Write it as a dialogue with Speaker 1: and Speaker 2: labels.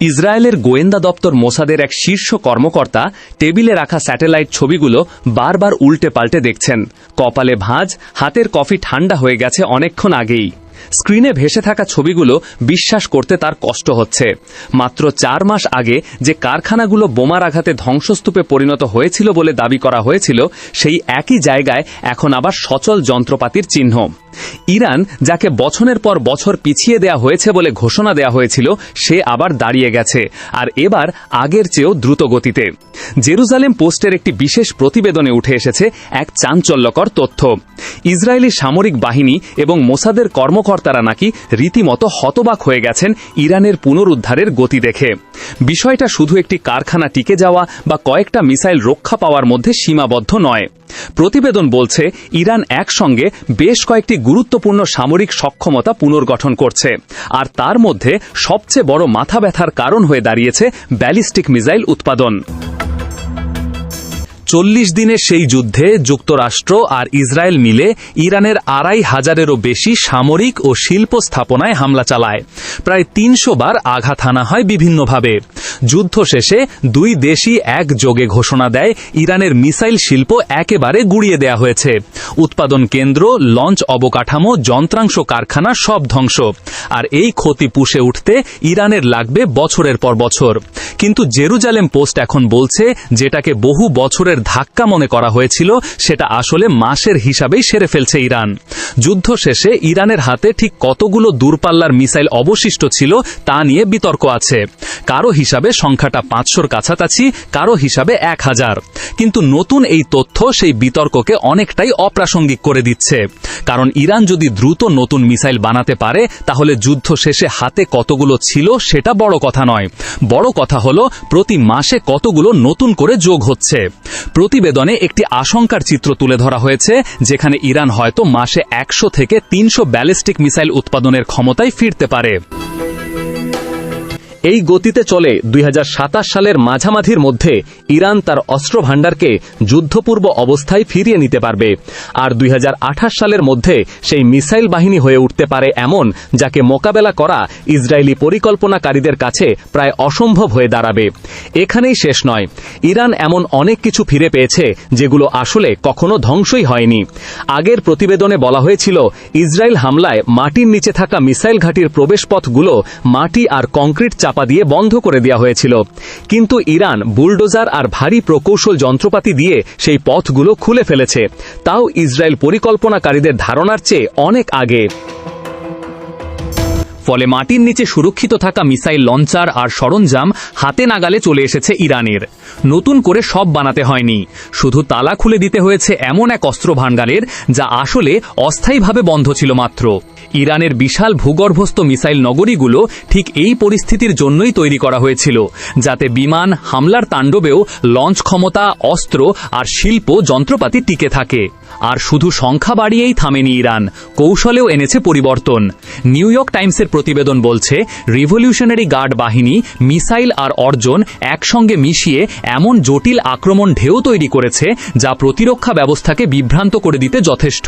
Speaker 1: ইসরায়েলের গোয়েন্দা দপ্তর মোসাদের এক শীর্ষ কর্মকর্তা টেবিলে রাখা স্যাটেলাইট ছবিগুলো বারবার উল্টে পাল্টে দেখছেন। কপালে ভাঁজ, হাতের কফি ঠান্ডা হয়ে গেছে অনেকক্ষণ আগেই। স্ক্রিনে ভেসে থাকা ছবিগুলো বিশ্বাস করতে তার কষ্ট হচ্ছে। মাত্র 4 মাস আগে যে কারখানাগুলো বোমার আঘাতে ধ্বংসস্তূপে পরিণত হয়েছিল বলে দাবি করা হয়েছিল, সেই একই জায়গায় এখন আবার সচল যন্ত্রপাতির চিহ্ন। ইরান, যাকে বছরের পর বছর পিছিয়ে দেয়া হয়েছে বলে ঘোষণা দেয়া হয়েছিল, সে আবার দাঁড়িয়ে গেছে, আর এবার আগের চেয়েও দ্রুত গতিতে। জেরুজালেম পোস্টের একটি বিশেষ প্রতিবেদনে উঠে এসেছে এক চাঞ্চল্যকর তথ্য। ইসরায়েলি সামরিক বাহিনী এবং মোসাদের কর্মকর্তারা নাকি রীতিমতো হতবাক হয়ে গেছেন ইরানের পুনরুদ্ধারের গতি দেখে। বিষয়টা শুধু একটি কারখানা টিকে যাওয়া বা কয়েকটা মিসাইল রক্ষা পাওয়ার মধ্যে সীমাবদ্ধ নয়। প্রতিবেদন বলছে, ইরান একসঙ্গে বেশ কয়েকটি গুরুত্বপূর্ণ সামরিক সক্ষমতা পুনর্গঠন করছে, আর তার মধ্যে সবচেয়ে বড় মাথা ব্যথার কারণ হয়ে দাঁড়িয়েছে ব্যালিস্টিক মিসাইল উৎপাদন। 40 দিনের সেই যুদ্ধে যুক্তরাষ্ট্র আর ইসরায়েল মিলে ইরানের 2500-এরও বেশি সামরিক ও শিল্প স্থাপনায় হামলা চালায়। প্রায় 300 বার আঘাত হানা হয় বিভিন্নভাবে। যুদ্ধ শেষে দুই দেশই একযোগে ঘোষণা দেয়, ইরানের মিসাইল শিল্প একেবারে গুড়িয়ে দেয়া হয়েছে। উৎপাদন কেন্দ্র, লঞ্চ অবকাঠামো, যন্ত্রাংশ কারখানা সব ধ্বংস। আর এই ক্ষতি পুষে উঠতে ইরানের লাগবে বছরের পর বছর। কিন্তু জেরুজালেম পোস্ট এখন বলছে, যেটাকে বহু বছরের ধাক্কা মনে করা হয়েছিল, সেটা আসলে মাসের হিসাবেই সেরে ফেলছে ইরান। যুদ্ধ শেষে ইরানের হাতে ঠিক কতগুলো দূরপাল্লার মিসাইল অবশিষ্ট ছিল তা নিয়ে বিতর্ক আছে। কারো হিসাবে সংখ্যাটা 500-র কাছাকাছি, কারো হিসাবে 1000। কিন্তু নতুন এই তথ্য সেই বিতর্ককে অনেকটাই অপ্রাসঙ্গিক করে দিচ্ছে। কারণ ইরান যদি দ্রুত নতুন মিসাইল বানাতে পারে, তাহলে যুদ্ধ শেষে হাতে কতগুলো ছিল সেটা বড় কথা নয়। বড় কথা হলো প্রতি মাসে কতগুলো নতুন করে যোগ হচ্ছে। প্রতিবেদনে একটি আশঙ্কার চিত্র তুলে ধরা হয়েছে, যেখানে ইরান হয়তো মাসে 100 থেকে 300 ব্যালিস্টিক মিসাইল উৎপাদনের ক্ষমতায় ফিরতে পারে। এই গতিতে চলে 2027 সালের মাঝামাঝির মধ্যে ইরান তার অস্ত্র ভাণ্ডারকে যুদ্ধপূর্ব অবস্থায় ফিরিয়ে নিতে পারবে। আর 2028 সালের মধ্যে সেই মিসাইল বাহিনী হয়ে উঠতে পারে এমন, যাকে মোকাবেলা করা ইসরায়েলি পরিকল্পনাকারীদের কাছে প্রায় অসম্ভব হয়ে দাঁড়াবে। এখানেই শেষ নয়, ইরান এমন অনেক কিছু ফিরে পেয়েছে যেগুলো আসলে কখনো ধ্বংসই হয়নি। আগের প্রতিবেদনে বলা হয়েছিল, ইসরায়েল হামলায় মাটির নিচে থাকা মিসাইল ঘাঁটির প্রবেশপথগুলো মাটি আর কংক্রিট চাপা দিয়ে বন্ধ করে দেওয়া হয়েছিল। কিন্তু ইরান বুলডোজার আর ভারী প্রকৌশল যন্ত্রপাতি দিয়ে সেই পথগুলো খুলে ফেলেছে, তাও ইসরায়েল পরিকল্পনাকারীদের ধারণার চেয়ে অনেক আগে। ফলে মাটির নিচে সুরক্ষিত থাকা মিসাইল লঞ্চার আর সরঞ্জাম হাতে নাগালে চলে এসেছে ইরানের। নতুন করে সব বানাতে হয়নি, শুধু তালা খুলে দিতে হয়েছে এমন এক অস্ত্র ভাণ্ডারের, যা আসলে অস্থায়ীভাবে বন্ধ ছিল মাত্র। ইরানের বিশাল ভূগর্ভস্থ মিসাইল নগরীগুলো ঠিক এই পরিস্থিতির জন্যই তৈরি করা হয়েছিল, যাতে বিমান হামলার তাণ্ডবেও লঞ্চ ক্ষমতা, অস্ত্র আর শিল্প যন্ত্রপাতি টিকে থাকে। আর শুধু সংখ্যা বাড়িয়েই থামেনি ইরান, কৌশলেও এনেছে পরিবর্তন। নিউ ইয়র্ক টাইমসের প্রতিবেদন বলছে, রিভলিউশনারি গার্ড বাহিনী মিসাইল আর অর্জন একসঙ্গে মিশিয়ে এমন জটিল আক্রমণ ঢেউ তৈরি করেছে, যা প্রতিরক্ষা ব্যবস্থাকে বিভ্রান্ত করে দিতে যথেষ্ট।